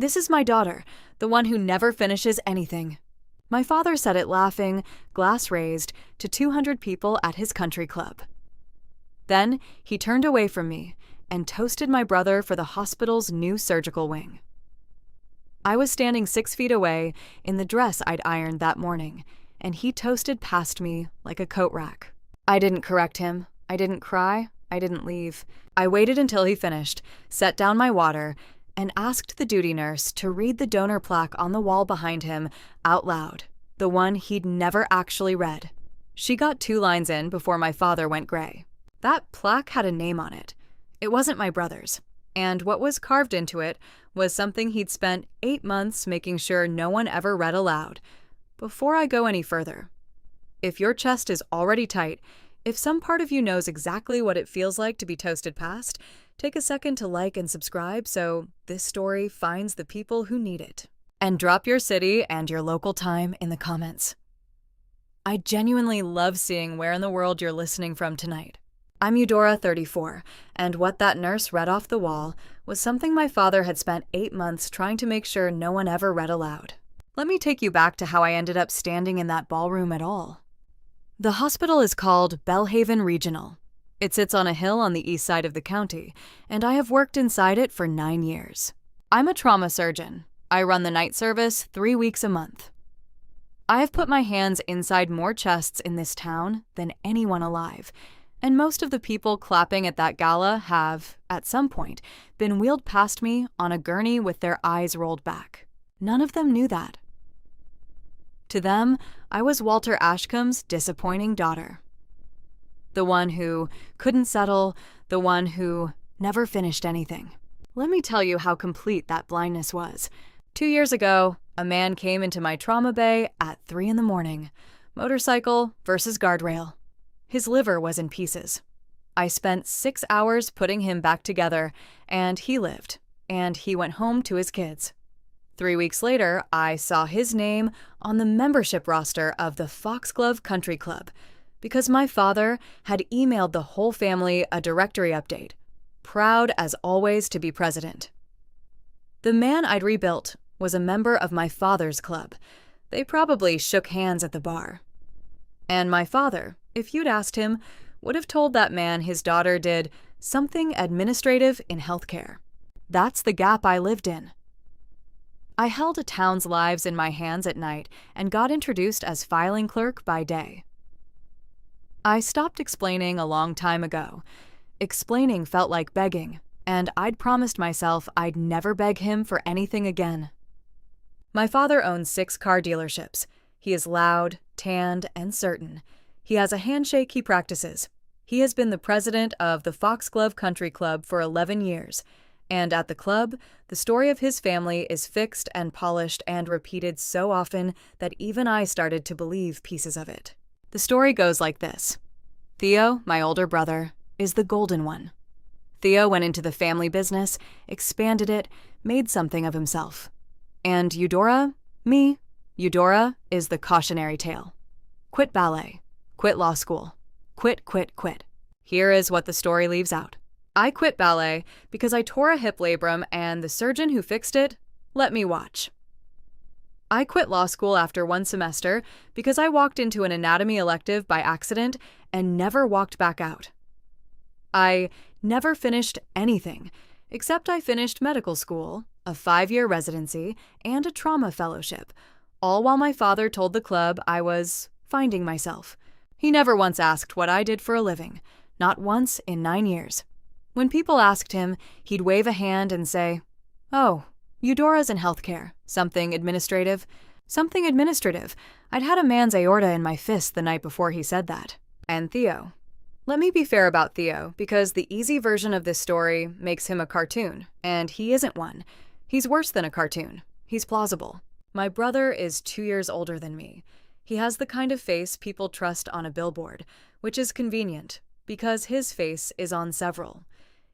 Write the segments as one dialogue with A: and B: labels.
A: This is my daughter, the one who never finishes anything." My father said it laughing, glass raised, to 200 people at his country club. Then he turned away from me and toasted my brother for the hospital's new surgical wing. I was standing 6 feet away in the dress I'd ironed that morning, and he toasted past me like a coat rack. I didn't correct him. I didn't cry. I didn't leave. I waited until he finished, set down my water, and asked the duty nurse to read the donor plaque on the wall behind him out loud, the one he'd never actually read. She got 2 lines in before my father went gray. That plaque had a name on it. It wasn't my brother's, and what was carved into it was something he'd spent 8 months making sure no one ever read aloud. Before I go any further, if your chest is already tight, if some part of you knows exactly what it feels like to be toasted past, take a second to like and subscribe so this story finds the people who need it. And drop your city and your local time in the comments. I genuinely love seeing where in the world you're listening from tonight. I'm Eudora, 34, and what that nurse read off the wall was something my father had spent 8 months trying to make sure no one ever read aloud. Let me take you back to how I ended up standing in that ballroom at all. The hospital is called Belhaven Regional. It sits on a hill on the east side of the county, and I have worked inside it for 9 years. I'm a trauma surgeon. I run the night service 3 weeks a month. I have put my hands inside more chests in this town than anyone alive, and most of the people clapping at that gala have, at some point, been wheeled past me on a gurney with their eyes rolled back. None of them knew that. To them, I was Walter Ashcombe's disappointing daughter. The one who couldn't settle, the one who never finished anything. Let me tell you how complete that blindness was. 2 years ago, a man came into my trauma bay at 3 a.m, motorcycle versus guardrail. His liver was in pieces. I spent 6 hours putting him back together, and he lived, and he went home to his kids. 3 weeks later, I saw his name on the membership roster of the Foxglove Country Club because my father had emailed the whole family a directory update, proud as always to be president. The man I'd rebuilt was a member of my father's club. They probably shook hands at the bar. And my father, if you'd asked him, would have told that man his daughter did something administrative in healthcare. That's the gap I lived in. I held a town's lives in my hands at night and got introduced as filing clerk by day. I stopped explaining a long time ago. Explaining felt like begging, and I'd promised myself I'd never beg him for anything again. My father owns 6 car dealerships. He is loud, tanned, and certain. He has a handshake he practices. He has been the president of the Foxglove Country Club for 11 years. And at the club, the story of his family is fixed and polished and repeated so often that even I started to believe pieces of it. The story goes like this. Theo, my older brother, is the golden one. Theo went into the family business, expanded it, made something of himself. And Eudora, me, Eudora is the cautionary tale. Quit ballet. Quit law school. Quit, quit, quit. Here is what the story leaves out. I quit ballet because I tore a hip labrum and the surgeon who fixed it let me watch. I quit law school after 1 semester because I walked into an anatomy elective by accident and never walked back out. I never finished anything, except I finished medical school, a 5-year residency, and a trauma fellowship, all while my father told the club I was finding myself. He never once asked what I did for a living, not once in 9 years. When people asked him, he'd wave a hand and say, "Oh, Eudora's in healthcare. Something administrative." Something administrative. I'd had a man's aorta in my fist the night before he said that. And Theo. Let me be fair about Theo, because the easy version of this story makes him a cartoon, and he isn't one. He's worse than a cartoon. He's plausible. My brother is 2 years older than me. He has the kind of face people trust on a billboard, which is convenient, because his face is on several.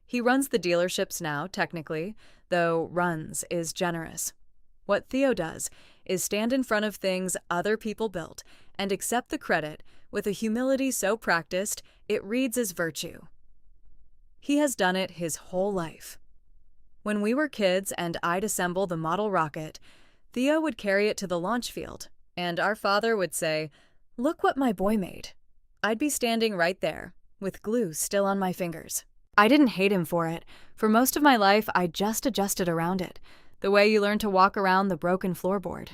A: He runs the dealerships now, technically, though runs is generous. What Theo does is stand in front of things other people built and accept the credit with a humility so practiced it reads as virtue. He has done it his whole life. When we were kids and I'd assemble the model rocket, Theo would carry it to the launch field, and our father would say, "Look what my boy made." I'd be standing right there, with glue still on my fingers. I didn't hate him for it. For most of my life, I just adjusted around it, the way you learn to walk around the broken floorboard.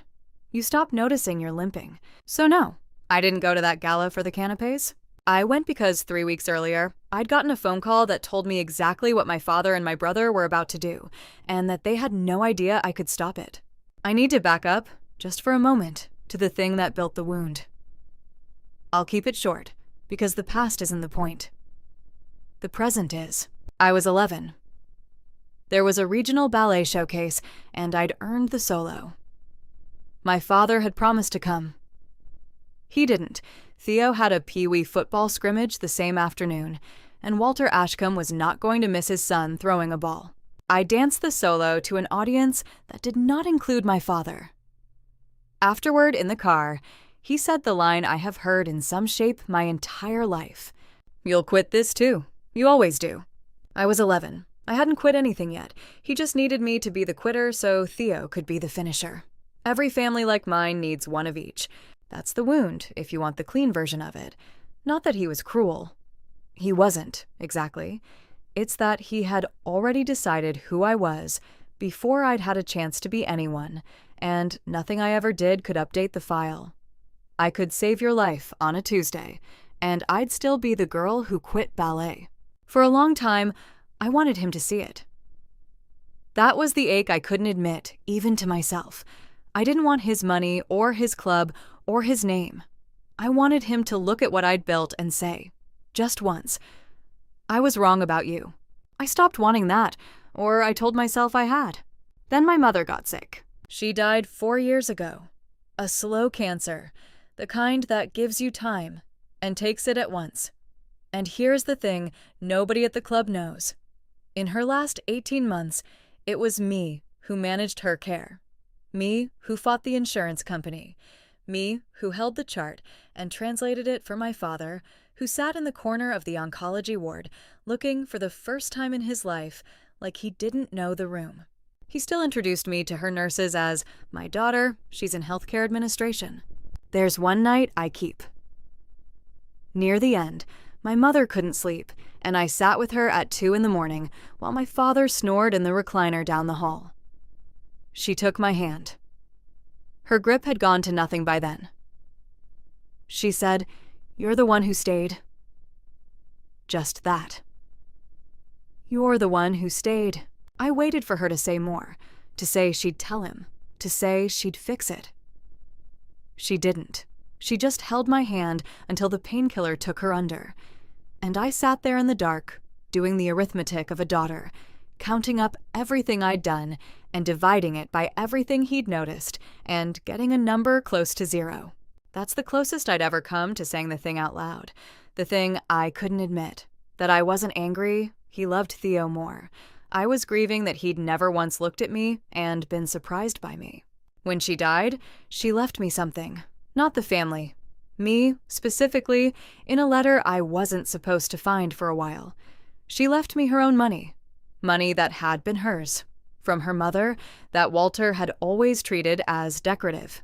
A: You stop noticing you're limping. So no, I didn't go to that gala for the canapes. I went because 3 weeks earlier, I'd gotten a phone call that told me exactly what my father and my brother were about to do, and that they had no idea I could stop it. I need to back up, just for a moment, to the thing that built the wound. I'll keep it short, because the past isn't the point. The present is. I was 11. There was a regional ballet showcase, and I'd earned the solo. My father had promised to come. He didn't. Theo had a pee-wee football scrimmage the same afternoon, and Walter Ashcombe was not going to miss his son throwing a ball. I danced the solo to an audience that did not include my father. Afterward, in the car, he said the line I have heard in some shape my entire life. "You'll quit this too. You always do." I was 11. I hadn't quit anything yet. He just needed me to be the quitter so Theo could be the finisher. Every family like mine needs one of each. That's the wound, if you want the clean version of it. Not that he was cruel. He wasn't, exactly. It's that he had already decided who I was before I'd had a chance to be anyone, and nothing I ever did could update the file. I could save your life on a Tuesday, and I'd still be the girl who quit ballet. For a long time, I wanted him to see it. That was the ache I couldn't admit, even to myself. I didn't want his money or his club or his name. I wanted him to look at what I'd built and say, just once, "I was wrong about you." I stopped wanting that, or I told myself I had. Then my mother got sick. She died 4 years ago. A slow cancer, the kind that gives you time and takes it at once. And here's the thing nobody at the club knows. In her last 18 months, it was me who managed her care. Me who fought the insurance company. Me who held the chart and translated it for my father, who sat in the corner of the oncology ward, looking for the first time in his life like he didn't know the room. He still introduced me to her nurses as, "My daughter, she's in healthcare administration." There's one night I keep. Near the end, my mother couldn't sleep, and I sat with her at 2 a.m. while my father snored in the recliner down the hall. She took my hand. Her grip had gone to nothing by then. She said, "You're the one who stayed." Just that. "You're the one who stayed." I waited for her to say more, to say she'd tell him, to say she'd fix it. She didn't. She just held my hand until the painkiller took her under. And I sat there in the dark, doing the arithmetic of a daughter, counting up everything I'd done and dividing it by everything he'd noticed and getting a number close to 0. That's the closest I'd ever come to saying the thing out loud, the thing I couldn't admit, that I wasn't angry, he loved Theo more. I was grieving that he'd never once looked at me and been surprised by me. When she died, she left me something, not the family. Me, specifically, in a letter I wasn't supposed to find for a while. She left me her own money. Money that had been hers. From her mother, that Walter had always treated as decorative.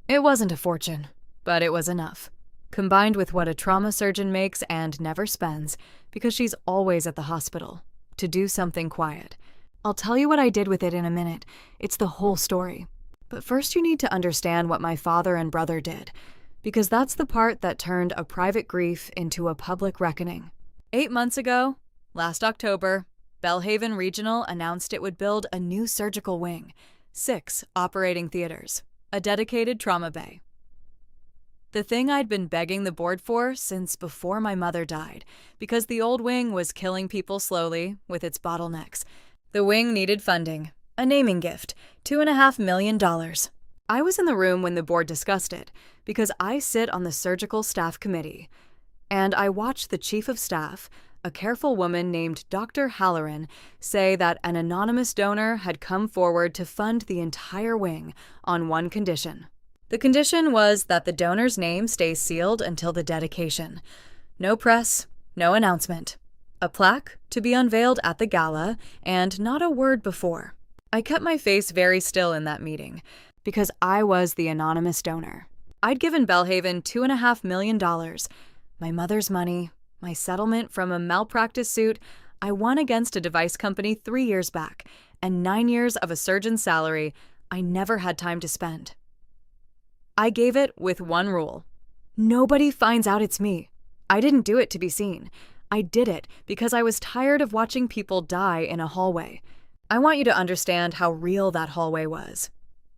A: It wasn't a fortune, but it was enough. Combined with what a trauma surgeon makes and never spends, because she's always at the hospital, to do something quiet. I'll tell you what I did with it in a minute. It's the whole story. But first you need to understand what my father and brother did, because that's the part that turned a private grief into a public reckoning. 8 months ago, last October, Belhaven Regional announced it would build a new surgical wing, 6 operating theaters, a dedicated trauma bay. The thing I'd been begging the board for since before my mother died, because the old wing was killing people slowly with its bottlenecks. The wing needed funding, a naming gift, $2.5 million. I was in the room when the board discussed it, because I sit on the surgical staff committee, and I watched the chief of staff, a careful woman named Dr. Halloran, say that an anonymous donor had come forward to fund the entire wing on one condition. The condition was that the donor's name stays sealed until the dedication. No press, no announcement. A plaque to be unveiled at the gala, and not a word before. I kept my face very still in that meeting, because I was the anonymous donor. I'd given Belhaven $2.5 million, my mother's money, my settlement from a malpractice suit I won against a device company 3 years back, and 9 years of a surgeon's salary I never had time to spend. I gave it with one rule. Nobody finds out it's me. I didn't do it to be seen. I did it because I was tired of watching people die in a hallway. I want you to understand how real that hallway was.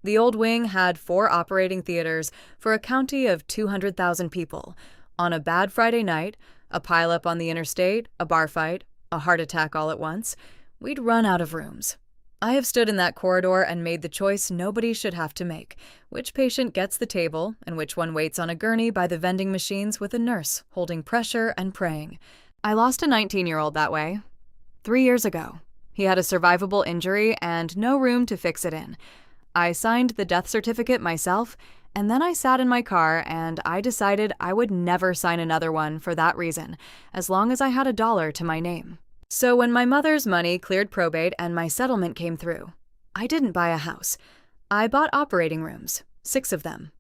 A: The old wing had 4 operating theaters for a county of 200,000 people. On a bad Friday night, a pileup on the interstate, a bar fight, a heart attack all at once, we'd run out of rooms. I have stood in that corridor and made the choice nobody should have to make: which patient gets the table and which one waits on a gurney by the vending machines with a nurse holding pressure and praying. I lost a 19-year-old that way. 3 years ago. He had a survivable injury and no room to fix it in. I signed the death certificate myself, and then I sat in my car and I decided I would never sign another one for that reason, as long as I had $1 to my name. So when my mother's money cleared probate and my settlement came through, I didn't buy a house. I bought operating rooms, 6 of them.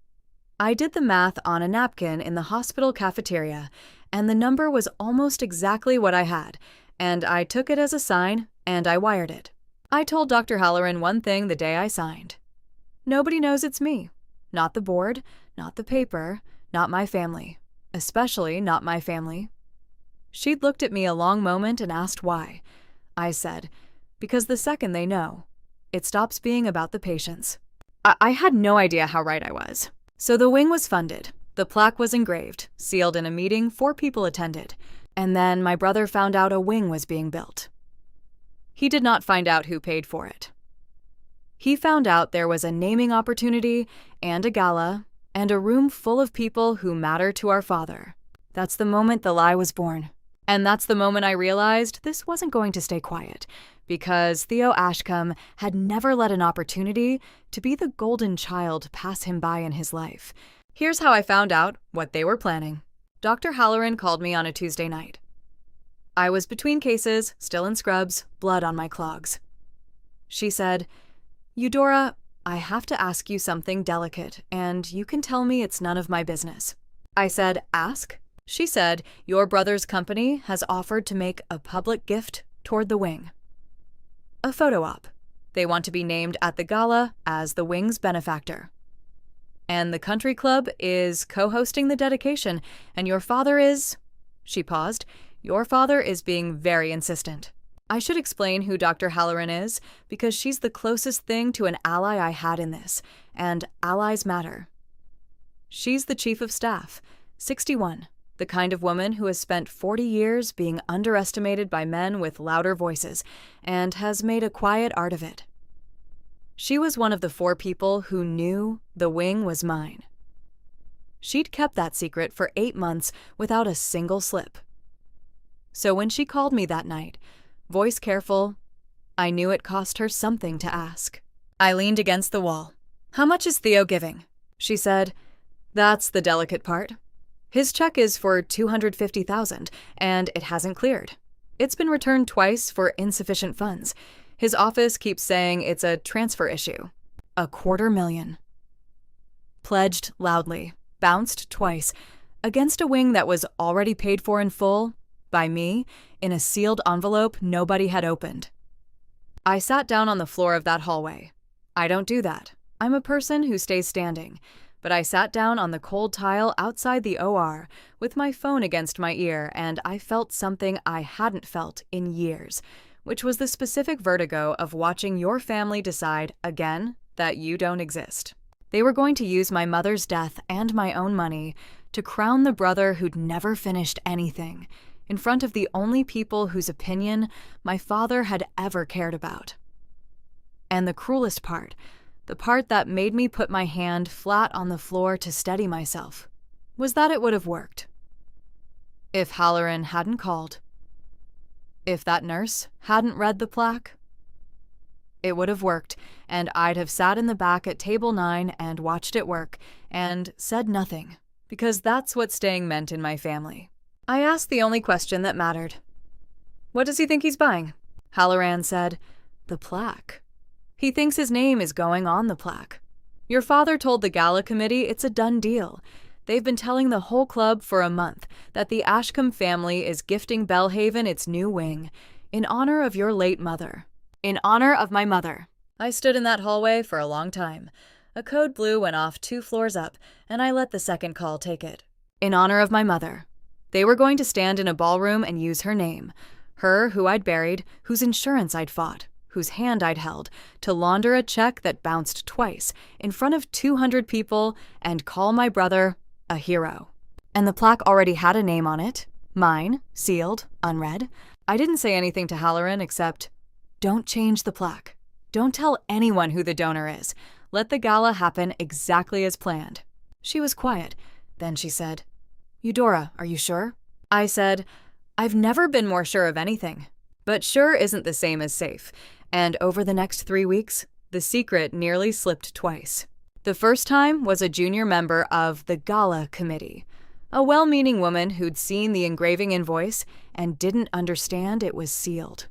A: I did the math on a napkin in the hospital cafeteria, and the number was almost exactly what I had, and I took it as a sign, and I wired it. I told Dr. Halloran one thing the day I signed. Nobody knows it's me. Not the board, not the paper, not my family. Especially not my family. She'd looked at me a long moment and asked why. I said, because the second they know, it stops being about the patients. I had no idea how right I was. So the wing was funded. The plaque was engraved, sealed in a meeting 4 people attended. And then my brother found out a wing was being built. He did not find out who paid for it. He found out there was a naming opportunity and a gala and a room full of people who matter to our father. That's the moment the lie was born. And that's the moment I realized this wasn't going to stay quiet, because Theo Ashcombe had never let an opportunity to be the golden child pass him by in his life. Here's how I found out what they were planning. Dr. Halloran called me on a Tuesday night. I was between cases, still in scrubs, blood on my clogs. She said, "Eudora, I have to ask you something delicate, and you can tell me it's none of my business." I said, "Ask?" She said, "Your brother's company has offered to make a public gift toward the wing. A photo op. They want to be named at the gala as the wing's benefactor. And the country club is co-hosting the dedication, and your father is..." She paused. "Your father is being very insistent." I should explain who Dr. Halloran is, because she's the closest thing to an ally I had in this, and allies matter. She's the chief of staff, 61, the kind of woman who has spent 40 years being underestimated by men with louder voices, and has made a quiet art of it. She was one of the 4 people who knew the wing was mine. She'd kept that secret for 8 months without a single slip. So when she called me that night, voice careful, I knew it cost her something to ask. I leaned against the wall. "How much is Theo giving?" She said, "That's the delicate part. His check is for $250,000, and it hasn't cleared. It's been returned twice for insufficient funds. His office keeps saying it's a transfer issue. $250,000. Pledged loudly, bounced twice, against a wing that was already paid for in full, by me, in a sealed envelope nobody had opened. I sat down on the floor of that hallway. I don't do that. I'm a person who stays standing. But I sat down on the cold tile outside the OR with my phone against my ear, and I felt something I hadn't felt in years, which was the specific vertigo of watching your family decide, again, that you don't exist. They were going to use my mother's death and my own money to crown the brother who'd never finished anything, in front of the only people whose opinion my father had ever cared about. And the cruelest part, the part that made me put my hand flat on the floor to steady myself, was that it would have worked. If Halloran hadn't called. If that nurse hadn't read the plaque. It would have worked, and I'd have sat in the back at table 9 and watched it work, and said nothing, because that's what staying meant in my family. I asked the only question that mattered. What does he think he's buying? Halloran said, The plaque. He thinks his name is going on the plaque. Your father told the gala committee it's a done deal. They've been telling the whole club for a month that the Ashcombe family is gifting Belhaven its new wing, in honor of your late mother. In honor of my mother. I stood in that hallway for a long time. A code blue went off 2 floors up, and I let the second call take it. In honor of my mother. They were going to stand in a ballroom and use her name. Her who I'd buried, whose insurance I'd fought, whose hand I'd held, to launder a check that bounced twice in front of 200 people and call my brother a hero. And the plaque already had a name on it. Mine, sealed, unread. I didn't say anything to Halloran except, Don't change the plaque. Don't tell anyone who the donor is. Let the gala happen exactly as planned. She was quiet. Then she said, Eudora, are you sure? I said, I've never been more sure of anything. But sure isn't the same as safe. And over the next 3 weeks, the secret nearly slipped twice. The first time was a junior member of the gala committee, a well-meaning woman who'd seen the engraving invoice and didn't understand it was sealed.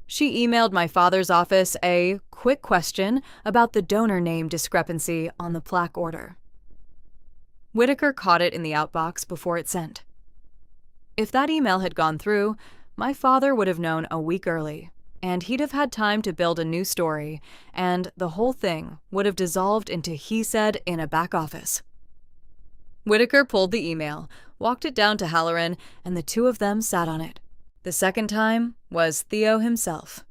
A: She emailed my father's office a quick question about the donor name discrepancy on the plaque order. Whitaker caught it in the outbox before it sent. If that email had gone through, my father would have known a week early, and he'd have had time to build a new story, and the whole thing would have dissolved into he said in a back office. Whitaker pulled the email, walked it down to Halloran, and the two of them sat on it. The second time was Theo himself.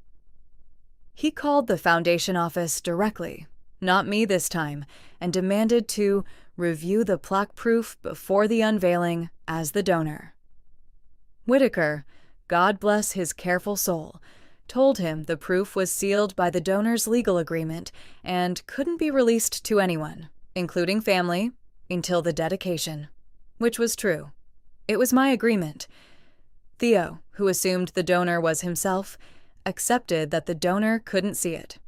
A: He called the foundation office directly, not me this time, and demanded to review the plaque proof before the unveiling as the donor. Whitaker, God bless his careful soul, told him the proof was sealed by the donor's legal agreement and couldn't be released to anyone, including family, until the dedication, which was true. It was my agreement. Theo, who assumed the donor was himself, accepted that the donor couldn't see it.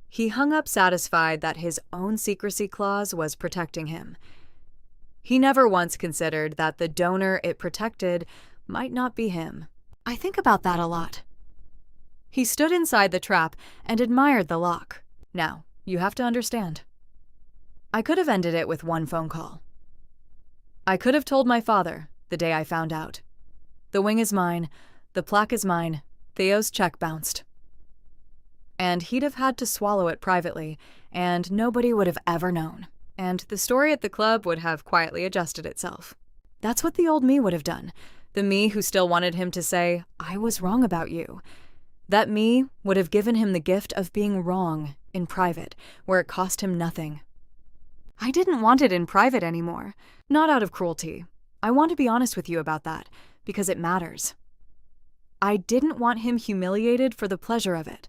A: He hung up satisfied that his own secrecy clause was protecting him. He never once considered that the donor it protected might not be him. I think about that a lot. He stood inside the trap and admired the lock. Now, you have to understand. I could have ended it with one phone call. I could have told my father the day I found out. The wing is mine, the plaque is mine, Theo's check bounced. And he'd have had to swallow it privately, and nobody would have ever known. And the story at the club would have quietly adjusted itself. That's what the old me would have done. The me who still wanted him to say, I was wrong about you. That me would have given him the gift of being wrong in private, where it cost him nothing. I didn't want it in private anymore. Not out of cruelty. I want to be honest with you about that, because it matters. I didn't want him humiliated for the pleasure of it.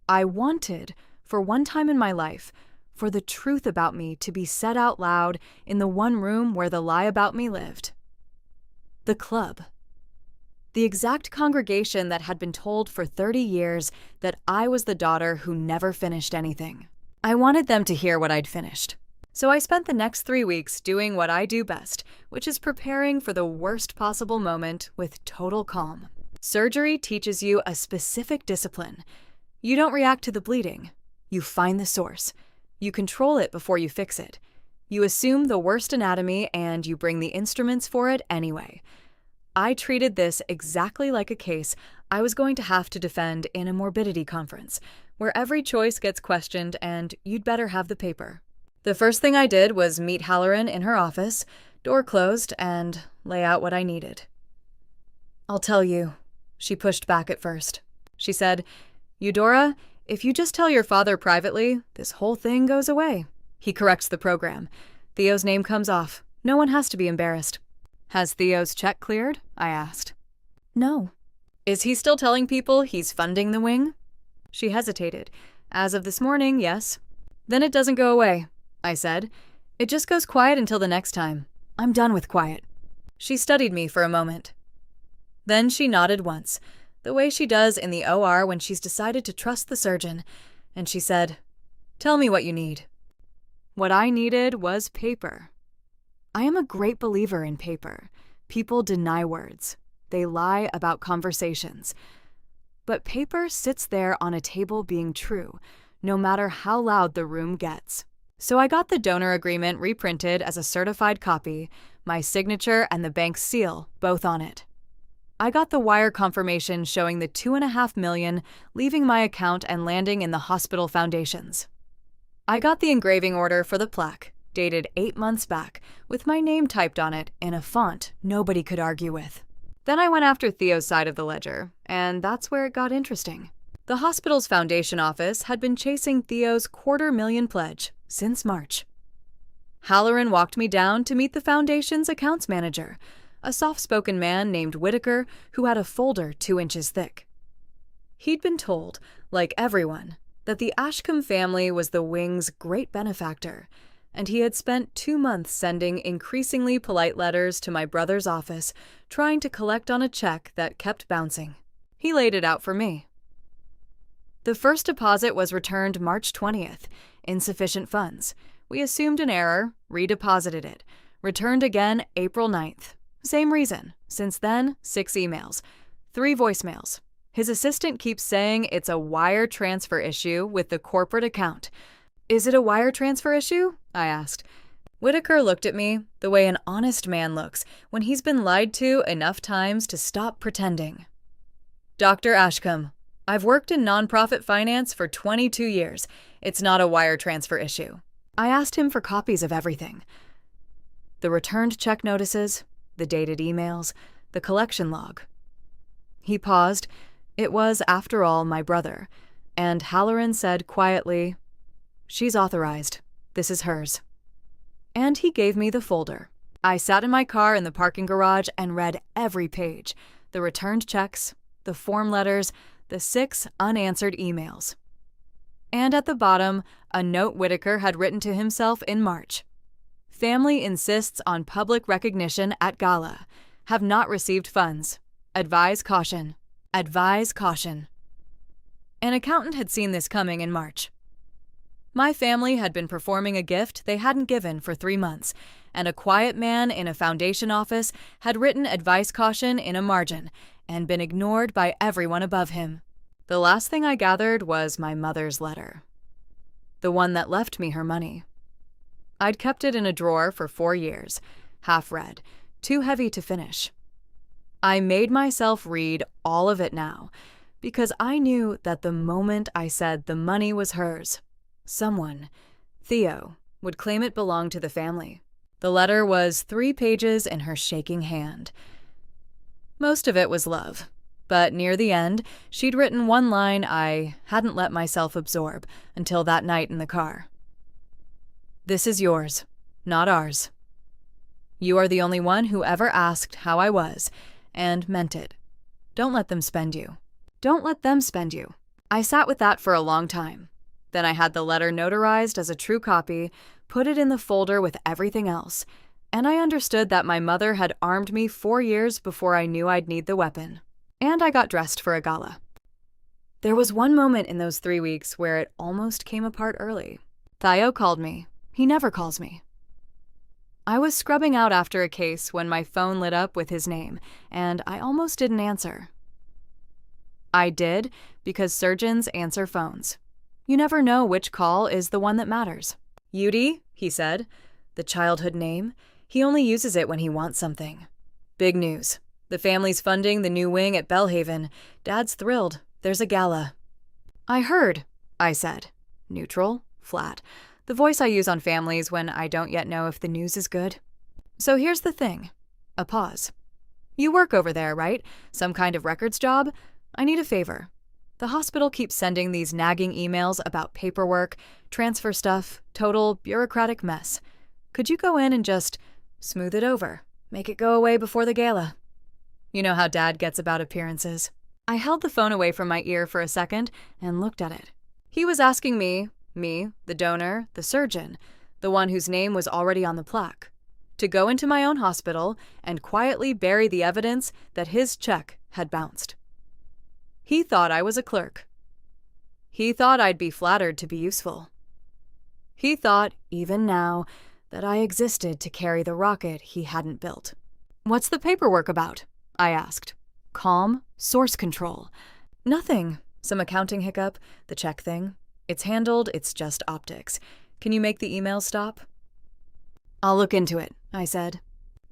A: I wanted, for one time in my life, for the truth about me to be said out loud in the one room where the lie about me lived. The club. The exact congregation that had been told for 30 years that I was the daughter who never finished anything. I wanted them to hear what I'd finished. So I spent the next 3 weeks doing what I do best, which is preparing for the worst possible moment with total calm. Surgery teaches you a specific discipline. You don't react to the bleeding. You find the source. You control it before you fix it. You assume the worst anatomy and you bring the instruments for it anyway. I treated this exactly like a case I was going to have to defend in a morbidity conference, where every choice gets questioned and you'd better have the paper. The first thing I did was meet Halloran in her office, door closed, and lay out what I needed. I'll tell you, she pushed back at first. She said, Eudora, if you just tell your father privately, this whole thing goes away. He corrects the program. Theo's name comes off. No one has to be embarrassed. Has Theo's check cleared? I asked. No. Is he still telling people he's funding the wing? She hesitated. As of this morning, yes. Then it doesn't go away, I said. It just goes quiet until the next time. I'm done with quiet. She studied me for a moment. Then she nodded once, the way she does in the OR when she's decided to trust the surgeon, and she said, Tell me what you need. What I needed was paper. I am a great believer in paper. People deny words. They lie about conversations. But paper sits there on a table being true, no matter how loud the room gets. So I got the donor agreement reprinted as a certified copy, my signature and the bank's seal both on it. I got the wire confirmation showing the $2.5 million leaving my account and landing in the hospital foundations. I got the engraving order for the plaque, dated 8 months back, with my name typed on it in a font nobody could argue with. Then I went after Theo's side of the ledger, and that's where it got interesting. The hospital's foundation office had been chasing Theo's $250,000 pledge since March. Halloran walked me down to meet the foundation's accounts manager, a soft-spoken man named Whitaker who had a folder 2 inches thick. He'd been told, like everyone, that the Ashcombe family was the wing's great benefactor, and he had spent 2 months sending increasingly polite letters to my brother's office, trying to collect on a check that kept bouncing. He laid it out for me. The first deposit was returned March 20th, insufficient funds. We assumed an error, redeposited it, returned again April 9th. Same reason. Since then, 6 emails, 3 voicemails. His assistant keeps saying it's a wire transfer issue with the corporate account. Is it a wire transfer issue? I asked. Whitaker looked at me the way an honest man looks when he's been lied to enough times to stop pretending. Dr. Ashcombe, I've worked in nonprofit finance for 22 years. It's not a wire transfer issue. I asked him for copies of everything. The returned check notices, the dated emails, the collection log. He paused. It was, after all, my brother, and Halloran said quietly, "She's authorized. This is hers." And he gave me the folder. I sat in my car in the parking garage and read every page, the returned checks, the form letters, the 6 unanswered emails. And at the bottom, a note Whitaker had written to himself in March. Family insists on public recognition at gala. Have not received funds. Advise caution. Advise caution. An accountant had seen this coming in March. My family had been performing a gift they hadn't given for 3 months, and a quiet man in a foundation office had written advice caution in a margin and been ignored by everyone above him. The last thing I gathered was my mother's letter. The one that left me her money. I'd kept it in a drawer for 4 years, half read, too heavy to finish. I made myself read all of it now, because I knew that the moment I said the money was hers, someone, Theo, would claim it belonged to the family. The letter was 3 pages in her shaking hand. Most of it was love, but near the end, she'd written one line I hadn't let myself absorb until that night in the car. "This is yours, not ours. You are the only one who ever asked how I was, and meant it. Don't let them spend you. Don't let them spend you." I sat with that for a long time. Then I had the letter notarized as a true copy, put it in the folder with everything else, and I understood that my mother had armed me 4 years before I knew I'd need the weapon. And I got dressed for a gala. There was one moment in those 3 weeks where it almost came apart early. Theo called me. He never calls me. I was scrubbing out after a case when my phone lit up with his name, and I almost didn't answer. I did, because surgeons answer phones. You never know which call is the one that matters. "Yudi," he said, the childhood name. He only uses it when he wants something. "Big news. The family's funding the new wing at Bellhaven. Dad's thrilled. There's a gala." "I heard," I said. Neutral, flat. The voice I use on families when I don't yet know if the news is good. "So here's the thing." A pause. "You work over there, right? Some kind of records job? I need a favor. The hospital keeps sending these nagging emails about paperwork, transfer stuff, total bureaucratic mess. Could you go in and just smooth it over? Make it go away before the gala?" You know how Dad gets about appearances. I held the phone away from my ear for a second and looked at it. He was asking me, the donor, the surgeon, the one whose name was already on the plaque, to go into my own hospital and quietly bury the evidence that his check had bounced. He thought I was a clerk. He thought I'd be flattered to be useful. He thought, even now, that I existed to carry the rocket he hadn't built. "What's the paperwork about?" I asked. calm, source control. Nothing. Some accounting hiccup, the check thing. It's handled, it's just optics. Can you make the email stop? I'll look into it, I said.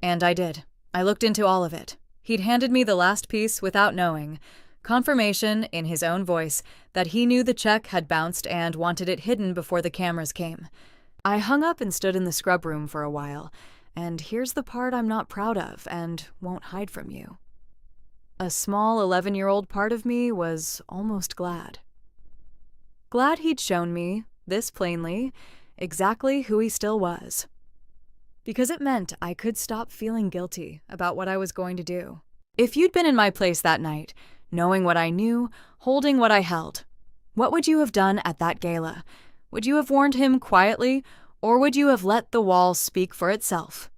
A: And I did. I looked into all of it. He'd handed me the last piece without knowing. Confirmation, in his own voice, that he knew the check had bounced and wanted it hidden before the cameras came. I hung up and stood in the scrub room for a while, and here's the part I'm not proud of and won't hide from you. A small 11-year-old part of me was almost glad. Glad he'd shown me, this plainly, exactly who he still was. Because it meant I could stop feeling guilty about what I was going to do. If you'd been in my place that night, knowing what I knew, holding what I held, what would you have done at that gala? Would you have warned him quietly, or would you have let the wall speak for itself?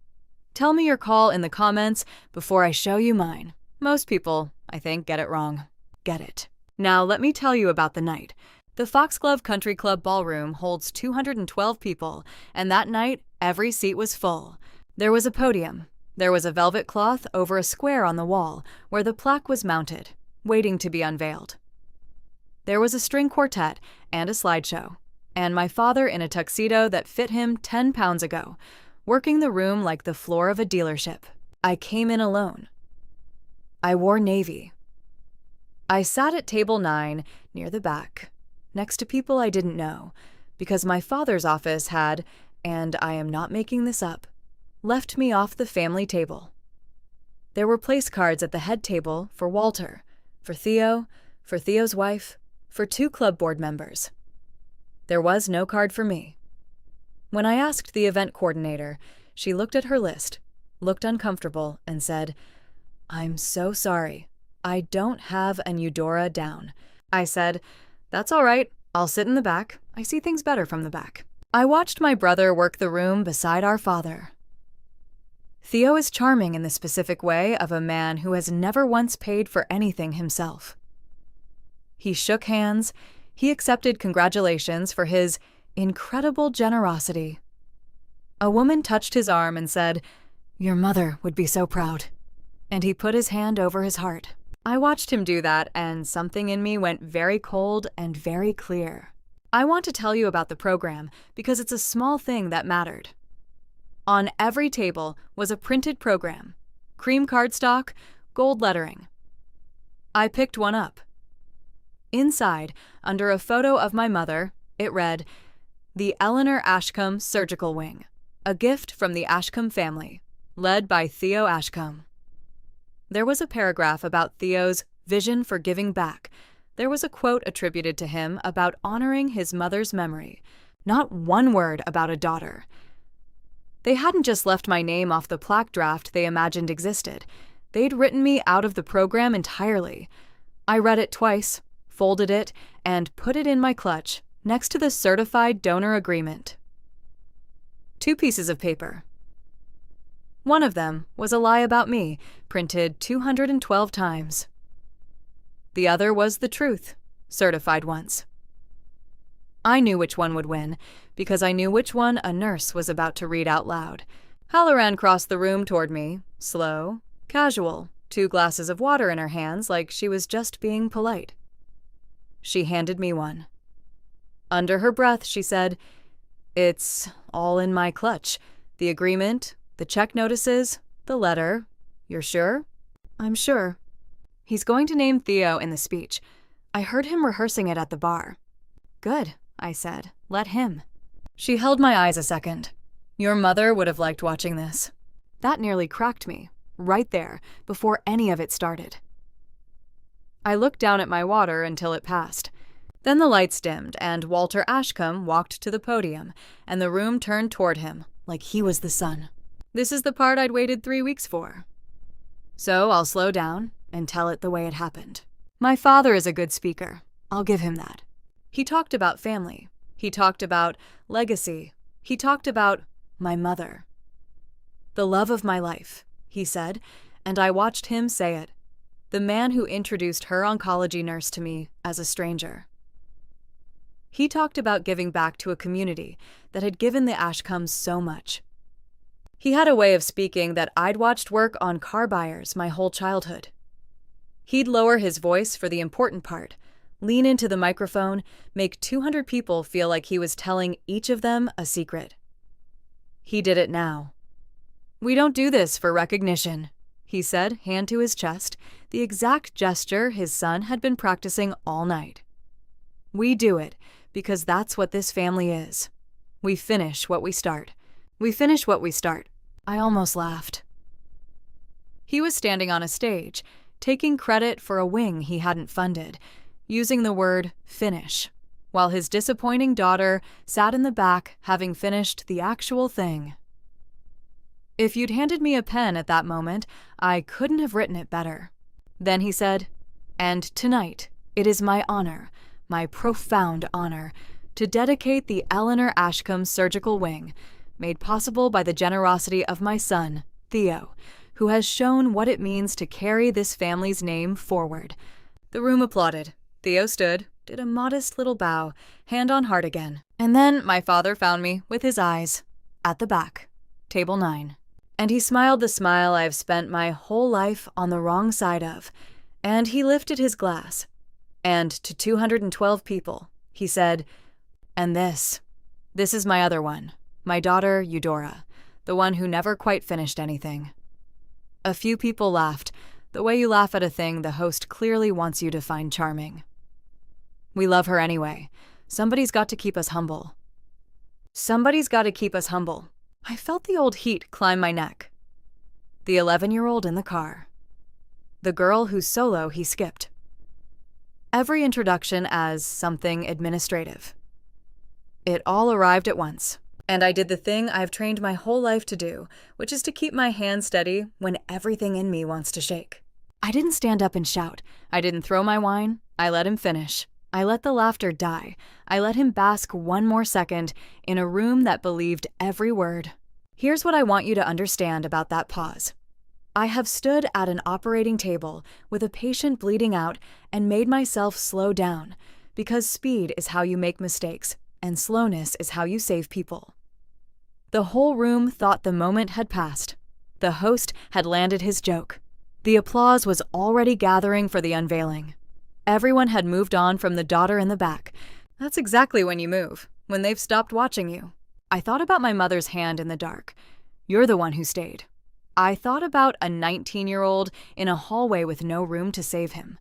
A: Tell me your call in the comments before I show you mine. Most people, I think, get it wrong. Get it. Now let me tell you about the night. The Foxglove Country Club ballroom holds 212 people, and that night, every seat was full. There was a podium. There was a velvet cloth over a square on the wall where the plaque was mounted, waiting to be unveiled. There was a string quartet and a slideshow, and my father in a tuxedo that fit him 10 pounds ago, working the room like the floor of a dealership. I came in alone. I wore navy. I sat at table 9, near the back, next to people I didn't know, because my father's office had, and I am not making this up, left me off the family table. There were place cards at the head table for Walter, for Theo, for Theo's wife, for 2 club board members. There was no card for me. When I asked the event coordinator, she looked at her list, looked uncomfortable, and said, "I'm so sorry. I don't have an Eudora down." I said, "That's all right. I'll sit in the back. I see things better from the back." I watched my brother work the room beside our father. Theo is charming in the specific way of a man who has never once paid for anything himself. He shook hands. He accepted congratulations for his incredible generosity. A woman touched his arm and said, "Your mother would be so proud." And he put his hand over his heart. I watched him do that, and something in me went very cold and very clear. I want to tell you about the program because it's a small thing that mattered. On every table was a printed program, cream cardstock, gold lettering. I picked one up. Inside, under a photo of my mother, it read, "The Eleanor Ashcombe Surgical Wing, a gift from the Ashcombe family, led by Theo Ashcombe." There was a paragraph about Theo's vision for giving back. There was a quote attributed to him about honoring his mother's memory. Not one word about a daughter. They hadn't just left my name off the plaque draft they imagined existed. They'd written me out of the program entirely. I read it twice, folded it, and put it in my clutch, next to the certified donor agreement. 2 pieces of paper. One of them was a lie about me, printed 212 times. The other was the truth, certified once. I knew which one would win, because I knew which one a nurse was about to read out loud. Halloran crossed the room toward me, slow, casual, 2 glasses of water in her hands like she was just being polite. She handed me one. Under her breath, she said, "It's all in my clutch. The agreement, the check notices, the letter. You're sure?" "I'm sure. He's going to name Theo in the speech. I heard him rehearsing it at the bar." "Good," I said. "Let him." She held my eyes a second. "Your mother would have liked watching this." That nearly cracked me, right there, before any of it started. I looked down at my water until it passed. Then the lights dimmed, and Walter Ashcombe walked to the podium, and the room turned toward him, like he was the sun. This is the part I'd waited 3 weeks for. So I'll slow down and tell it the way it happened. My father is a good speaker. I'll give him that. He talked about family. He talked about legacy. He talked about my mother. "The love of my life," he said, and I watched him say it. The man who introduced her oncology nurse to me as a stranger. He talked about giving back to a community that had given the Ashcombes so much. He had a way of speaking that I'd watched work on car buyers my whole childhood. He'd lower his voice for the important part, lean into the microphone, make 200 people feel like he was telling each of them a secret. He did it now. "We don't do this for recognition," he said, hand to his chest, the exact gesture his son had been practicing all night. "We do it because that's what this family is. We finish what we start. We finish what we start." I almost laughed. He was standing on a stage, taking credit for a wing he hadn't funded, using the word finish, while his disappointing daughter sat in the back having finished the actual thing. If you'd handed me a pen at that moment, I couldn't have written it better. Then he said, "And tonight, it is my honor, my profound honor, to dedicate the Eleanor Ashcombe Surgical Wing, made possible by the generosity of my son, Theo, who has shown what it means to carry this family's name forward." The room applauded. Theo stood, did a modest little bow, hand on heart again. And then my father found me with his eyes at the back, table 9. And he smiled the smile I've spent my whole life on the wrong side of, and he lifted his glass. And to 212 people, he said, "And this is my other one, my daughter Eudora, the one who never quite finished anything." A few people laughed, the way you laugh at a thing the host clearly wants you to find charming. "We love her anyway. Somebody's got to keep us humble." Somebody's got to keep us humble. I felt the old heat climb my neck. The 11-year-old in the car. The girl whose solo he skipped. Every introduction as something administrative. It all arrived at once, and I did the thing I've trained my whole life to do, which is to keep my hand steady when everything in me wants to shake. I didn't stand up and shout. I didn't throw my wine. I let him finish. I let the laughter die. I let him bask one more second in a room that believed every word. Here's what I want you to understand about that pause. I have stood at an operating table with a patient bleeding out and made myself slow down, because speed is how you make mistakes, and slowness is how you save people. The whole room thought the moment had passed. The host had landed his joke. The applause was already gathering for the unveiling. Everyone had moved on from the daughter in the back. That's exactly when you move, when they've stopped watching you. I thought about my mother's hand in the dark. You're the one who stayed. I thought about a 19-year-old in a hallway with no room to save him.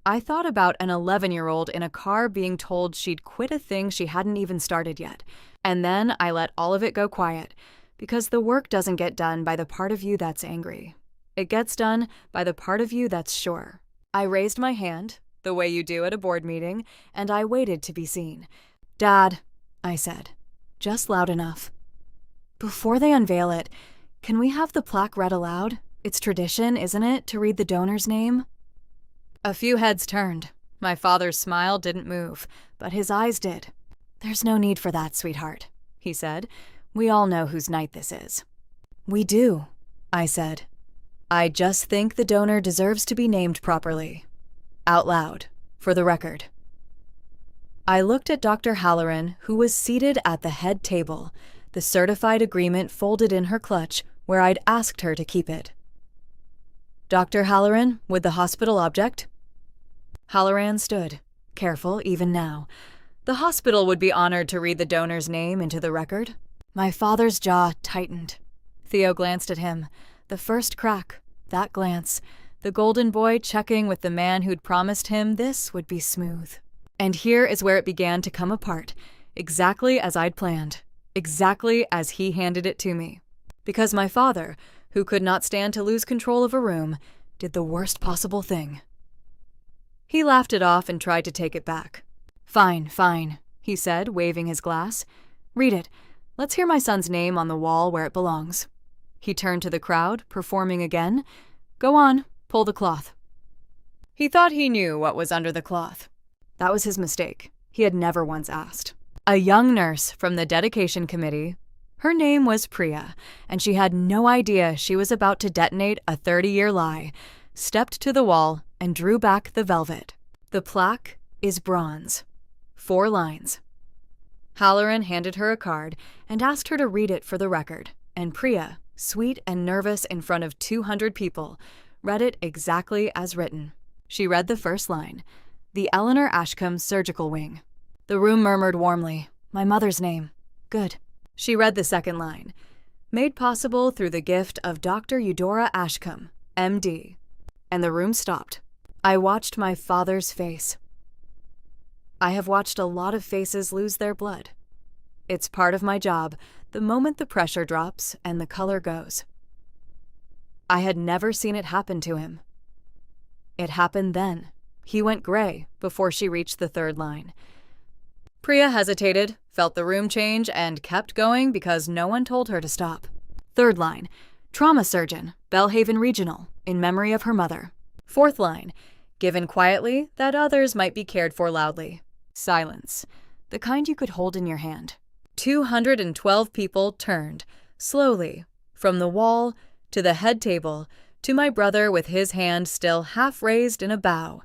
A: I thought about an 11-year-old in a car being told she'd quit a thing she hadn't even started yet. And then I let all of it go quiet, because the work doesn't get done by the part of you that's angry. It gets done by the part of you that's sure. I raised my hand, the way you do at a board meeting, and I waited to be seen. "Dad," I said, just loud enough. "Before they unveil it, can we have the plaque read aloud? It's tradition, isn't it, to read the donor's name?" A few heads turned. My father's smile didn't move, but his eyes did. "There's no need for that, sweetheart," he said. "We all know whose night this is." "We do," I said. "I just think the donor deserves to be named properly. Out loud, for the record." I looked at Dr. Halloran, who was seated at the head table, the certified agreement folded in her clutch where I'd asked her to keep it. "Dr. Halloran, would the hospital object?" Halloran stood, careful even now. The hospital would be honored to read the donor's name into the record. My father's jaw tightened. Theo glanced at him. The first crack, that glance, the golden boy checking with the man who'd promised him this would be smooth. And here is where it began to come apart, exactly as I'd planned, exactly as he handed it to me. Because my father, who could not stand to lose control of a room, did the worst possible thing. He laughed it off and tried to take it back. Fine, he said, waving his glass. "Read it. Let's hear my son's name on the wall where it belongs." He turned to the crowd, performing again. "Go on, pull the cloth." He thought he knew what was under the cloth. That was his mistake. He had never once asked. A young nurse from the dedication committee. Her name was Priya, and she had no idea she was about to detonate a 30-year lie, stepped to the wall and drew back the velvet. The plaque is bronze. 4 lines. Halloran handed her a card and asked her to read it for the record, and Priya, sweet and nervous in front of 200 people, read it exactly as written. She read the first line, "The Eleanor Ashcombe Surgical Wing." The room murmured warmly, "My mother's name. Good." She read the second line, "Made possible through the gift of Dr. Eudora Ashcombe, M.D." And the room stopped. I watched my father's face. I have watched a lot of faces lose their blood. It's part of my job, the moment the pressure drops and the color goes. I had never seen it happen to him. It happened then. He went gray before she reached the third line. Priya hesitated, felt the room change, and kept going because no one told her to stop. Third line, "Trauma surgeon, Belhaven Regional, in memory of her mother." Fourth line, "Given quietly that others might be cared for loudly." Silence, the kind you could hold in your hand. 212 people turned, slowly, from the wall to the head table, to my brother with his hand still half raised in a bow,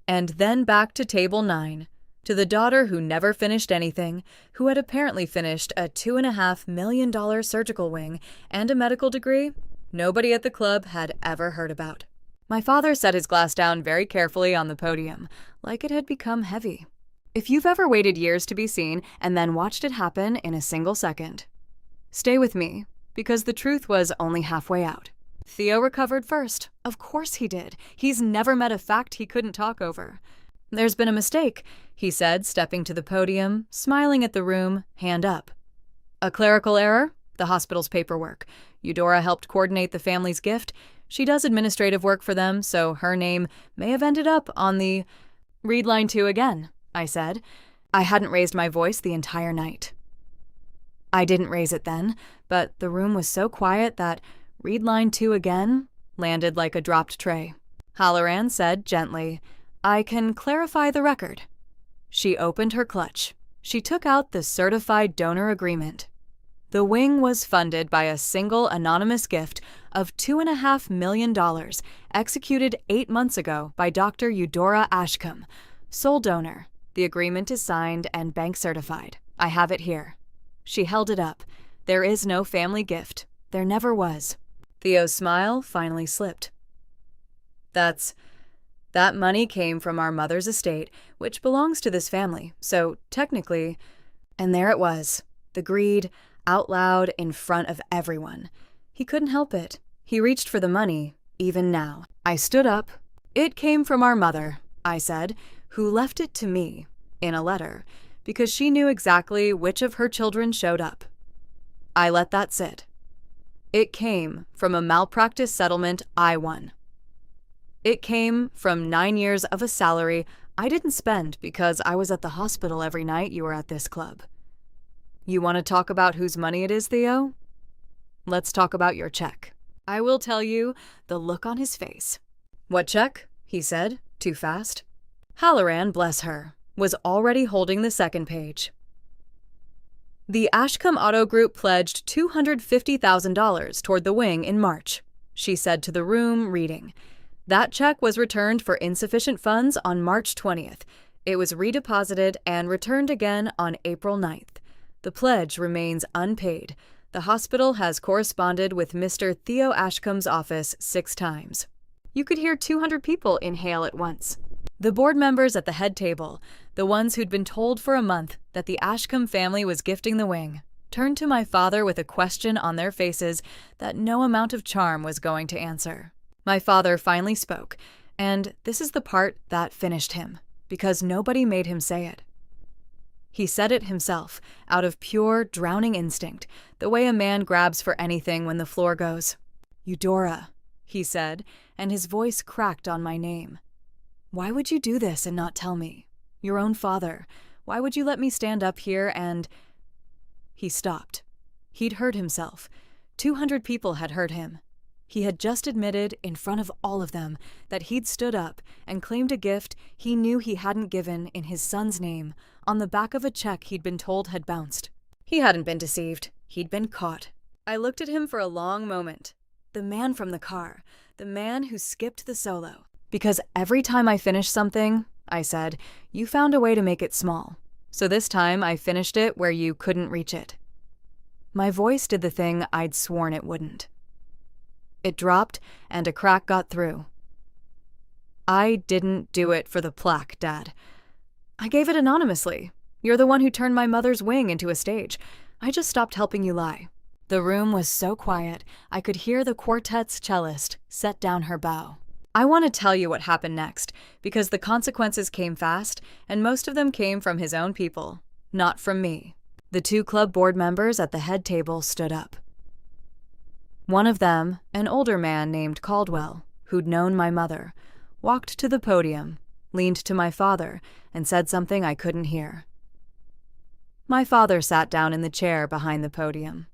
A: and then back to table 9, to the daughter who never finished anything, who had apparently finished a $2.5 million surgical wing and a medical degree nobody at the club had ever heard about. My father set his glass down very carefully on the podium, like it had become heavy. If you've ever waited years to be seen and then watched it happen in a single second, stay with me, because the truth was only halfway out. Theo recovered first. Of course he did. He's never met a fact he couldn't talk over. "There's been a mistake," he said, stepping to the podium, smiling at the room, hand up. "A clerical error? The hospital's paperwork. Eudora helped coordinate the family's gift. She does administrative work for them, so her name may have ended up on the—" "Read line 2 again," I said. I hadn't raised my voice the entire night. I didn't raise it then, but the room was so quiet that "Read line 2 again" landed like a dropped tray. Halloran said gently, "I can clarify the record." She opened her clutch. She took out the certified donor agreement. The wing was funded by a single anonymous gift of $2.5 million, executed 8 months ago by Dr. Eudora Ashcombe, sole donor. The agreement is signed and bank certified. I have it here. She held it up. There is no family gift. There never was. Theo's smile finally slipped. That money came from our mother's estate, which belongs to this family, so technically—" And there it was, the greed, out loud in front of everyone. He couldn't help it. He reached for the money, even now. I stood up. "It came from our mother," I said, "who left it to me, in a letter, because she knew exactly which of her children showed up." I let that sit. It came from a malpractice settlement I won. It came from 9 years of a salary I didn't spend because I was at the hospital every night you were at this club. You want to talk about whose money it is, Theo? Let's talk about your check. I will tell you the look on his face. "What check?" he said, too fast. Halloran, bless her, was already holding the second page. "The Ashcombe Auto Group pledged $250,000 toward the wing in March," she said to the room, reading. "That check was returned for insufficient funds on March 20th. It was redeposited and returned again on April 9th. The pledge remains unpaid. The hospital has corresponded with Mr. Theo Ashcombe's office 6 times. You could hear 200 people inhale at once. The board members at the head table, the ones who'd been told for a month that the Ashcombe family was gifting the wing, turned to my father with a question on their faces that no amount of charm was going to answer. My father finally spoke, and this is the part that finished him, because nobody made him say it. He said it himself, out of pure, drowning instinct, the way a man grabs for anything when the floor goes. "Eudora," he said, and his voice cracked on my name. "Why would you do this and not tell me? Your own father. Why would you let me stand up here and—" He stopped. He'd heard himself. 200 people had heard him. He had just admitted, in front of all of them, that he'd stood up and claimed a gift he knew he hadn't given in his son's name on the back of a check he'd been told had bounced. He hadn't been deceived. He'd been caught. I looked at him for a long moment. The man from the car. The man who skipped the solo. "Because every time I finished something," I said, "you found a way to make it small. So this time I finished it where you couldn't reach it." My voice did the thing I'd sworn it wouldn't. It dropped, and a crack got through. I didn't do it for the plaque, Dad. I gave it anonymously. You're the one who turned my mother's wing into a stage. I just stopped helping you lie. The room was so quiet, I could hear the quartet's cellist set down her bow. I want to tell you what happened next, because the consequences came fast, and most of them came from his own people, not from me. The 2 club board members at the head table stood up. One of them, an older man named Caldwell, who'd known my mother, walked to the podium, leaned to my father, and said something I couldn't hear. My father sat down in the chair behind the podium.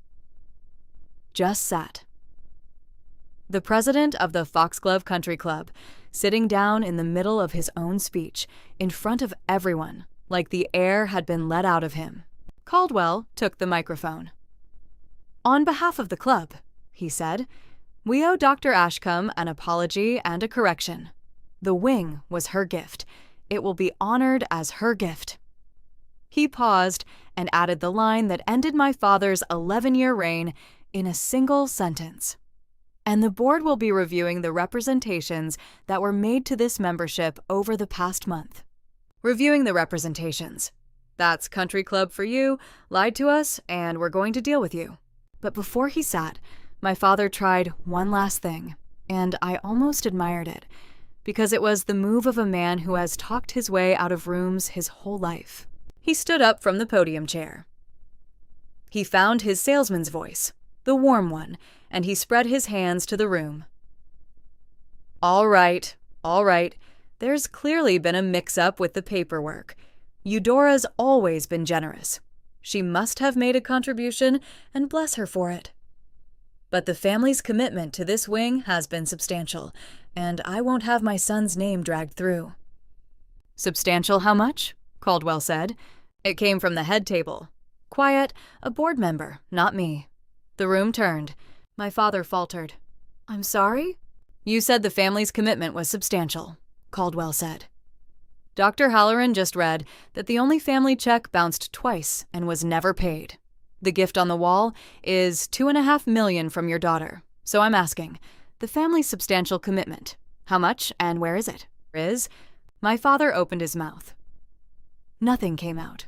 A: Just sat. The president of the Foxglove Country Club, sitting down in the middle of his own speech, in front of everyone, like the air had been let out of him. Caldwell took the microphone. "On behalf of the club," he said, "we owe Dr. Ashcombe an apology and a correction. The wing was her gift. It will be honored as her gift." He paused and added the line that ended my father's 11-year reign in a single sentence. "And the board will be reviewing the representations that were made to this membership over the past month." Reviewing the representations. That's country club for you, lied to us, and we're going to deal with you. But before he sat, my father tried one last thing, and I almost admired it, because it was the move of a man who has talked his way out of rooms his whole life. He stood up from the podium chair. He found his salesman's voice, the warm one, and he spread his hands to the room. All right. There's clearly been a mix-up with the paperwork. Eudora's always been generous. She must have made a contribution, and bless her for it. But the family's commitment to this wing has been substantial, and I won't have my son's name dragged through." "Substantial how much?" Caldwell said. It came from the head table. Quiet, a board member, not me. The room turned. My father faltered. "I'm sorry?" "You said the family's commitment was substantial," Caldwell said. Dr. Halloran just read that the only family check bounced twice and was never paid. The gift on the wall is $2.5 million from your daughter. So I'm asking, the family's substantial commitment, how much and where is it? My father opened his mouth. Nothing came out.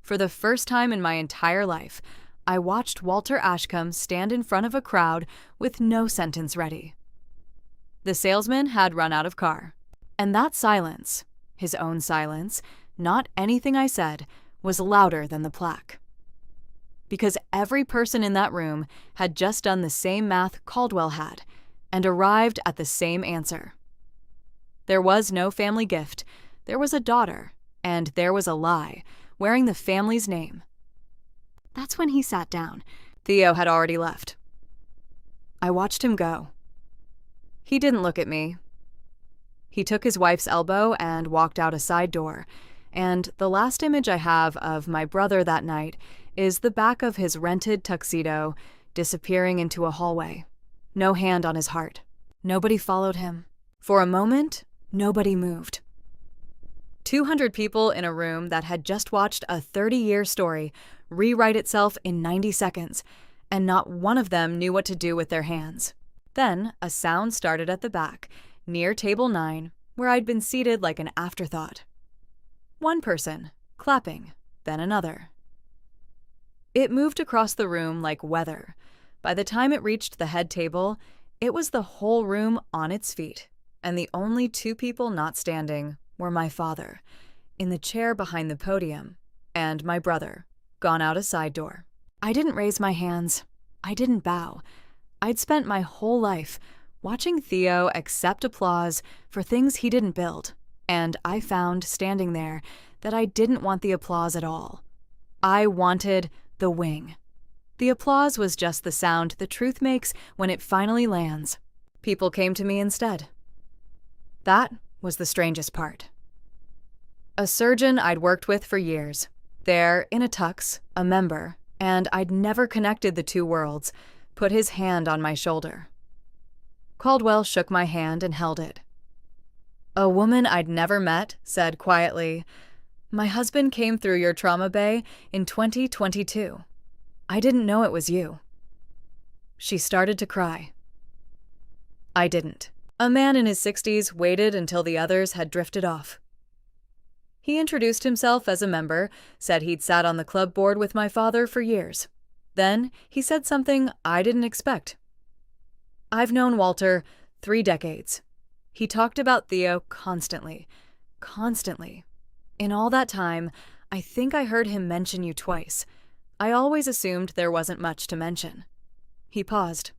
A: For the first time in my entire life, I watched Walter Ashcombe stand in front of a crowd with no sentence ready. The salesman had run out of car, and that silence, his own silence, not anything I said, was louder than the plaque. Because every person in that room had just done the same math Caldwell had, and arrived at the same answer. There was no family gift, there was a daughter, and there was a lie, wearing the family's name. That's when he sat down. Theo had already left. I watched him go. He didn't look at me. He took his wife's elbow and walked out a side door, and the last image I have of my brother that night is the back of his rented tuxedo disappearing into a hallway. No hand on his heart. Nobody followed him. For a moment, nobody moved. 200 people in a room that had just watched a 30-year story rewrite itself in 90 seconds, and not one of them knew what to do with their hands. Then a sound started at the back, near table 9, where I'd been seated like an afterthought. One person, clapping, then another. It moved across the room like weather. By the time it reached the head table, it was the whole room on its feet, and the only two people not standing were my father, in the chair behind the podium, and my brother, gone out a side door. I didn't raise my hands. I didn't bow. I'd spent my whole life watching Theo accept applause for things he didn't build, and I found, standing there, that I didn't want the applause at all. I wanted the wing. The applause was just the sound the truth makes when it finally lands. People came to me instead. That was the strangest part. A surgeon I'd worked with for years, there in a tux, a member, and I'd never connected the two worlds, put his hand on my shoulder. Caldwell shook my hand and held it. A woman I'd never met said quietly, "My husband came through your trauma bay in 2022. I didn't know it was you." She started to cry. I didn't. A man in his 60s waited until the others had drifted off. He introduced himself as a member, said he'd sat on the club board with my father for years. Then he said something I didn't expect. "I've known Walter 3 decades. He talked about Theo constantly. Constantly. In all that time, I think I heard him mention you twice. I always assumed there wasn't much to mention." He paused.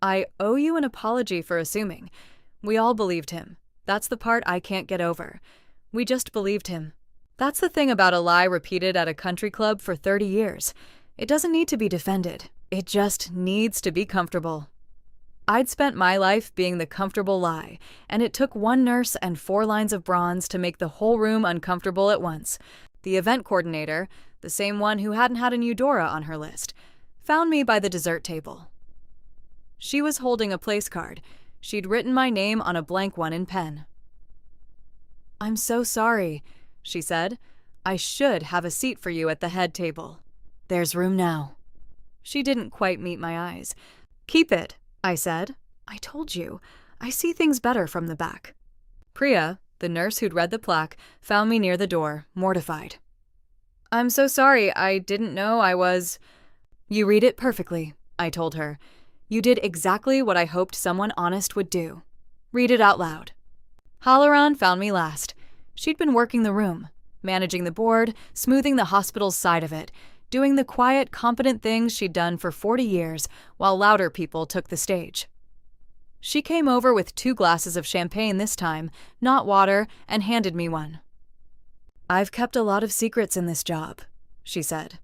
A: "I owe you an apology for assuming. We all believed him. That's the part I can't get over. We just believed him. That's the thing about a lie repeated at a country club for 30 years. It doesn't need to be defended. It just needs to be comfortable." I'd spent my life being the comfortable lie, and it took 1 nurse and 4 lines of bronze to make the whole room uncomfortable at once. The event coordinator, the same one who hadn't had a Eudora on her list, found me by the dessert table. She was holding a place card. She'd written my name on a blank one in pen. "I'm so sorry," she said. "I should have a seat for you at the head table. There's room now." She didn't quite meet my eyes. "Keep it," I said. "I told you. I see things better from the back." Priya, the nurse who'd read the plaque, found me near the door, mortified. "I'm so sorry. I didn't know I was—" "You read it perfectly," I told her. "You did exactly what I hoped someone honest would do. Read it out loud." Halloran found me last. She'd been working the room, managing the board, smoothing the hospital's side of it, doing the quiet, competent things she'd done for 40 years while louder people took the stage. She came over with 2 glasses of champagne this time, not water, and handed me one. "I've kept a lot of secrets in this job," she said.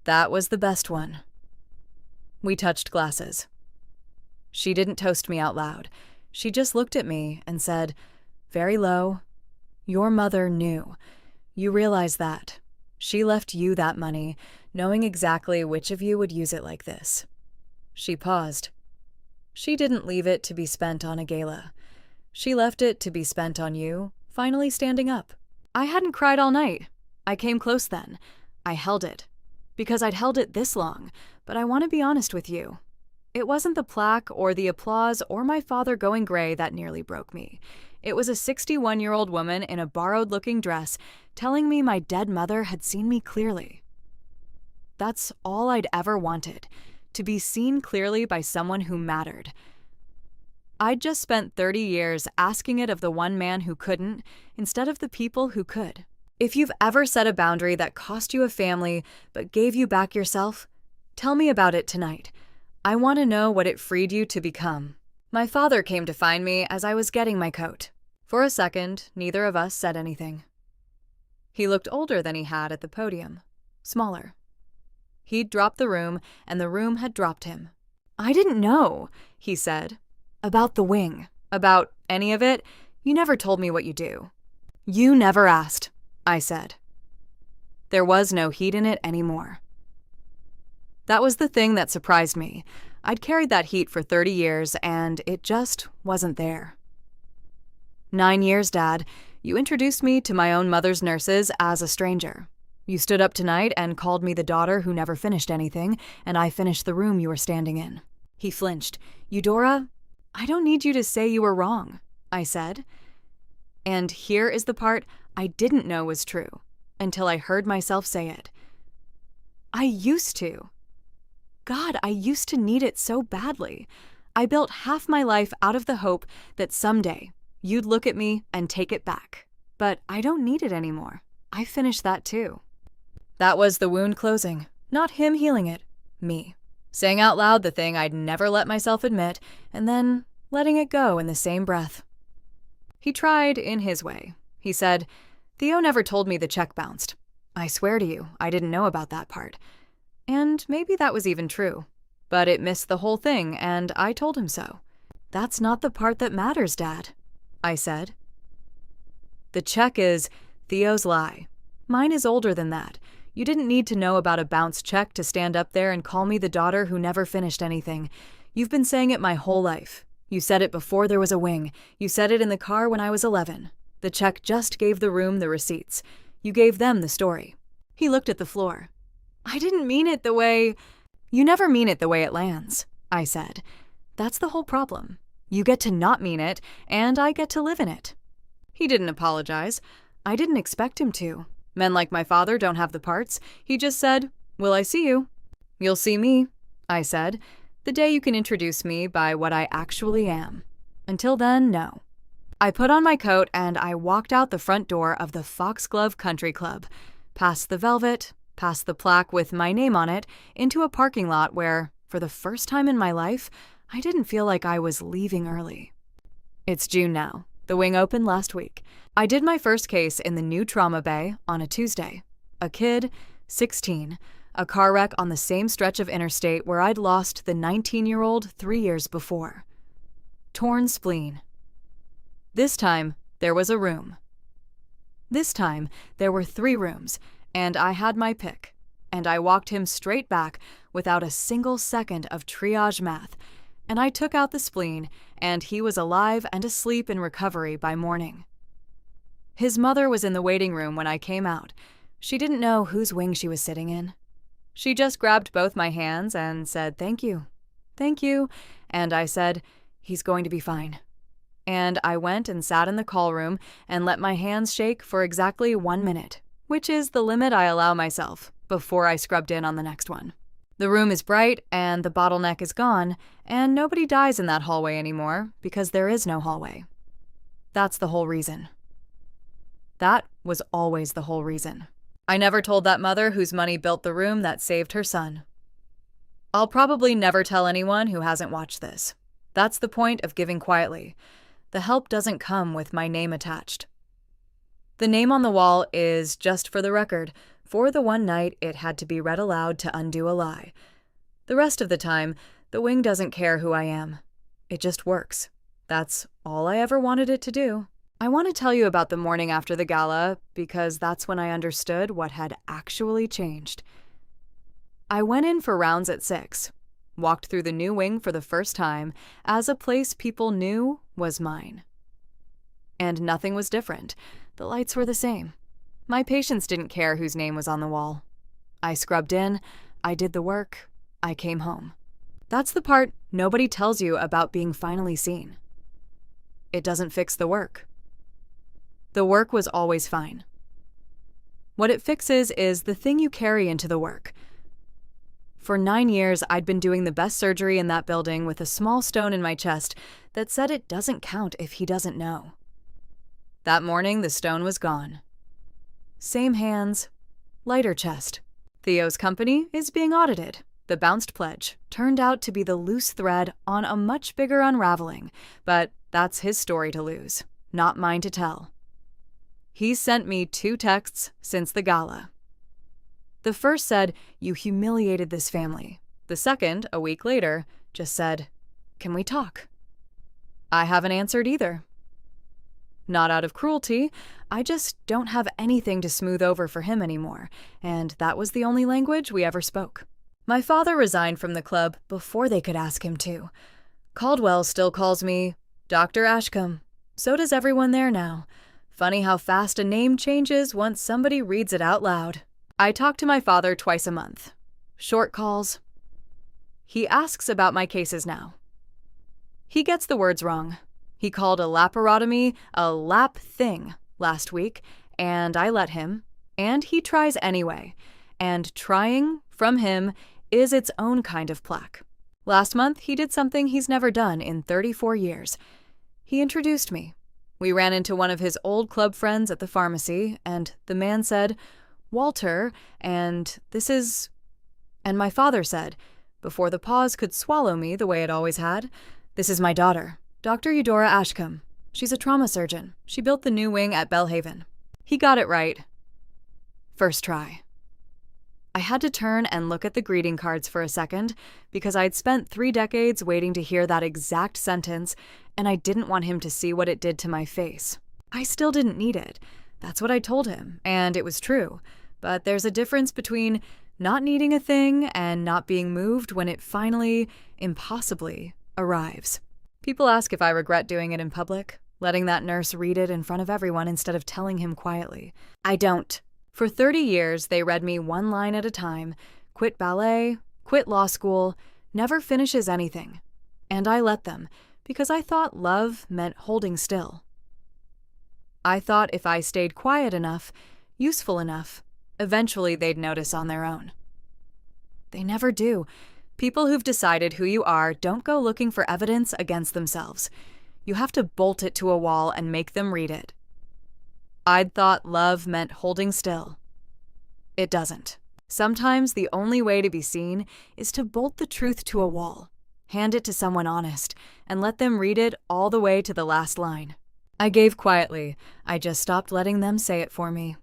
A: "That was the best one." We touched glasses. She didn't toast me out loud. She just looked at me and said, very low, "Your mother knew. You realize that. She left you that money, knowing exactly which of you would use it like this." She paused. She didn't leave it to be spent on a gala. She left it to be spent on you, finally standing up. I hadn't cried all night. I came close then. I held it. Because I'd held it this long, but I want to be honest with you. It wasn't the plaque or the applause or my father going gray that nearly broke me. It was a 61-year-old woman in a borrowed-looking dress telling me my dead mother had seen me clearly. That's all I'd ever wanted, to be seen clearly by someone who mattered. I'd just spent 30 years asking it of the one man who couldn't, instead of the people who could. If you've ever set a boundary that cost you a family but gave you back yourself, tell me about it tonight. I want to know what it freed you to become. My father came to find me as I was getting my coat. For a second, neither of us said anything. He looked older than he had at the podium, smaller. He'd dropped the room, and the room had dropped him. "I didn't know," he said. "About the wing. About any of it. You never told me what you do." "You never asked," I said. There was no heat in it anymore. That was the thing that surprised me. I'd carried that heat for 30 years, and it just wasn't there. 9 years, Dad. You introduced me to my own mother's nurses as a stranger. You stood up tonight and called me the daughter who never finished anything, and I finished the room you were standing in. He flinched. "Eudora, I don't need you to say you were wrong," I said. And here is the part I didn't know was true, until I heard myself say it. I used to. God, I used to need it so badly. I built half my life out of the hope that someday you'd look at me and take it back. But I don't need it anymore. I finished that too. That was the wound closing, not him healing it, me. Saying out loud the thing I'd never let myself admit, and then letting it go in the same breath. He tried in his way. He said, "Theo never told me the check bounced. I swear to you, I didn't know about that part." And maybe that was even true. But it missed the whole thing, and I told him so. "That's not the part that matters, Dad," I said. "The check is Theo's lie. Mine is older than that. You didn't need to know about a bounced check to stand up there and call me the daughter who never finished anything. You've been saying it my whole life. You said it before there was a wing. You said it in the car when I was 11. The check just gave the room the receipts. You gave them the story." He looked at the floor. "I didn't mean it the way—" "You never mean it the way it lands," I said. "That's the whole problem. You get to not mean it, and I get to live in it. He didn't apologize. I didn't expect him to. Men like my father don't have the parts. He just said, "Will I see you?" "You'll see me," I said, "the day you can introduce me by what I actually am. Until then, no." I put on my coat and I walked out the front door of the Foxglove Country Club, past the Velvet, past the plaque with my name on it, into a parking lot where, for the first time in my life, I didn't feel like I was leaving early. It's June now. The wing opened last week. I did my first case in the new trauma bay on a Tuesday. A kid, 16, a car wreck on the same stretch of interstate where I'd lost the 19-year-old 3 years before. Torn spleen. This time, there was a room. This time, there were 3 rooms, and I had my pick, and I walked him straight back without a single second of triage math, and I took out the spleen, and he was alive and asleep in recovery by morning. His mother was in the waiting room when I came out. She didn't know whose wing she was sitting in. She just grabbed both my hands and said, "Thank you. Thank you." And I said, "He's going to be fine." And I went and sat in the call room and let my hands shake for exactly 1 minute, which is the limit I allow myself before I scrubbed in on the next one. The room is bright and the bottleneck is gone, and nobody dies in that hallway anymore because there is no hallway. That's the whole reason. That was always the whole reason. I never told that mother whose money built the room that saved her son. I'll probably never tell anyone who hasn't watched this. That's the point of giving quietly. The help doesn't come with my name attached. The name on the wall is just for the record. For the one night, it had to be read aloud to undo a lie. The rest of the time, the wing doesn't care who I am. It just works. That's all I ever wanted it to do. I want to tell you about the morning after the gala because that's when I understood what had actually changed. I went in for rounds at 6, walked through the new wing for the first time as a place people knew was mine. And nothing was different. The lights were the same. My patients didn't care whose name was on the wall. I scrubbed in, I did the work, I came home. That's the part nobody tells you about being finally seen. It doesn't fix the work. The work was always fine. What it fixes is the thing you carry into the work. For 9 years, I'd been doing the best surgery in that building with a small stone in my chest that said it doesn't count if he doesn't know. That morning, the stone was gone. Same hands, lighter chest. Theo's company is being audited. The bounced pledge turned out to be the loose thread on a much bigger unraveling, but that's his story to lose, not mine to tell. He's sent me 2 texts since the gala. The first said, "You humiliated this family." The second, a week later, just said, "Can we talk?" I haven't answered either. Not out of cruelty, I just don't have anything to smooth over for him anymore, and that was the only language we ever spoke. My father resigned from the club before they could ask him to. Caldwell still calls me Dr. Ashcombe. So does everyone there now. Funny how fast a name changes once somebody reads it out loud. I talk to my father twice a month. Short calls. He asks about my cases now. He gets the words wrong. He called a laparotomy a lap thing last week, and I let him, and he tries anyway. And trying, from him, is its own kind of plaque. Last month, he did something he's never done in 34 years. He introduced me. We ran into one of his old club friends at the pharmacy, and the man said, "Walter, and this is..." And my father said, before the pause could swallow me the way it always had, "This is my daughter, Dr. Eudora Ashcombe. She's a trauma surgeon. She built the new wing at Belhaven." He got it right. First try. I had to turn and look at the greeting cards for a second because I'd spent 3 decades waiting to hear that exact sentence, and I didn't want him to see what it did to my face. I still didn't need it. That's what I told him, and it was true. But there's a difference between not needing a thing and not being moved when it finally, impossibly, arrives. People ask if I regret doing it in public, letting that nurse read it in front of everyone instead of telling him quietly. I don't. For 30 years, they read me 1 line at a time, quit ballet, quit law school, never finishes anything. And I let them, because I thought love meant holding still. I thought if I stayed quiet enough, useful enough, eventually they'd notice on their own. They never do. People who've decided who you are don't go looking for evidence against themselves. You have to bolt it to a wall and make them read it. I'd thought love meant holding still. It doesn't. Sometimes the only way to be seen is to bolt the truth to a wall, hand it to someone honest, and let them read it all the way to the last line. I gave quietly. I just stopped letting them say it for me.